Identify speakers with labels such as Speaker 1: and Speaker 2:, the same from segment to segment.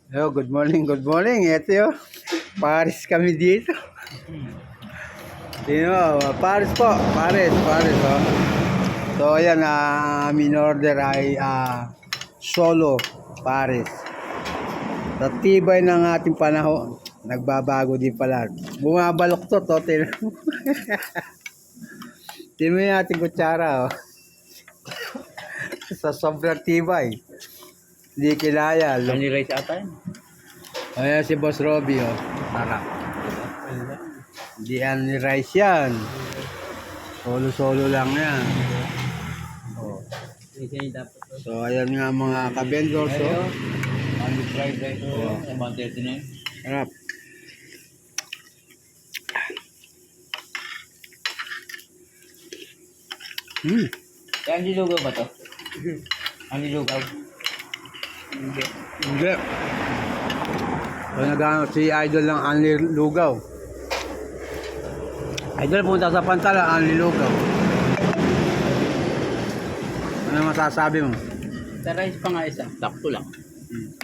Speaker 1: Yo, good morning, good morning. Ito yo, Paris kami dito. Paris po, Paris. Oh. So, ayan, in-order ay solo Paris. Sa tibay ng ating panahon, nagbabago din pala. Bumabalok to, tingnan mo. Tingnan mo yung ating kutsara, oh. Sa sobrang tibay. Hindi kinaya.
Speaker 2: Honey rice ata yun.
Speaker 1: Ayan si Boss Robbie, oh. Sarap. Hindi yan ni rice yan. Solo-solo lang yan. Oh. So, ayan nga mga ka-vendors, oh.
Speaker 2: Honey fried rice.
Speaker 1: Oh.
Speaker 2: About 39.
Speaker 1: Sarap.
Speaker 2: Kaya hindi lugaw ba to? Hindi lugaw.
Speaker 1: Hindi. So, nagano si Idol ng Anli Lugaw. Idol, punta sa Pantala, Anli Lugaw. Ano masasabi mo?
Speaker 2: Sa rice pa nga isa. Sakto lang.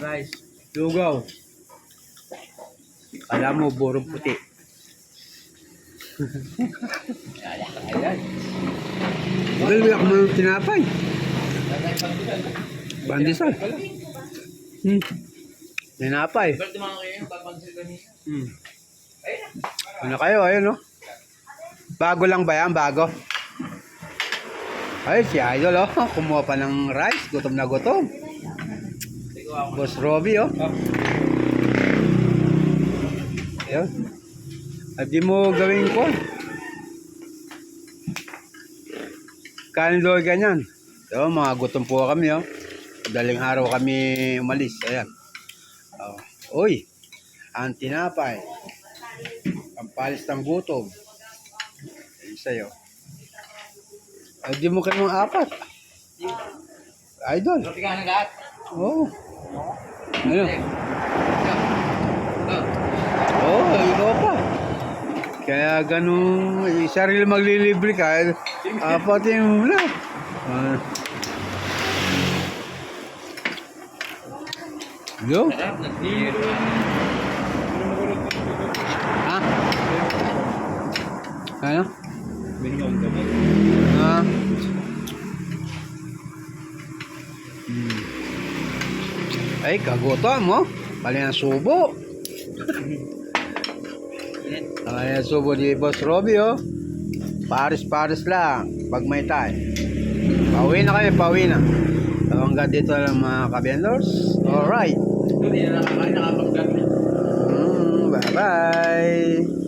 Speaker 1: Rice. Lugaw. Alam mo, burong puti.
Speaker 2: Ayan.
Speaker 1: Idol, biyak mo yung tinapay. Bandisal. Tinapay.
Speaker 2: Ba't naman kayo yung papansin kanina?
Speaker 1: Ano kayo, ayun, no? Bago lang ba yan? Bago? Ay, si Idol, oh. Kumuha pa ng rice. Gutom na gutom. Boss Robbie, oh. Ayun. At di mo gawin ko. Kanin doon ganyan. So, mga gutom po kami, oh. Daling araw kami umalis. Ayan. Oh. Uy, ang tinapay. Ang palis ng gutom. Ayun sa'yo. Ay, di mo kayo mga apat. Idol.
Speaker 2: Roti ka na lahat.
Speaker 1: Oo. Ano? Oo, ikaw pa. Kaya ganun, sarili maglilibre ka. Apat yung wala. Yo?
Speaker 2: Sarap, nag-zero.
Speaker 1: Ha? Ano?
Speaker 2: Minimum kami.
Speaker 1: Ha? Ay, kagutom mo. Pali ang subo. Pali ang subo ni Boss Robbie, oh. Paris lang. Pag may tayo. Pauwi na kami, pauwi na. So, hanggang dito lang mga ka-vendors. Alright.
Speaker 2: Hindi na nakakain, nakapag-gabi.
Speaker 1: Bye-bye.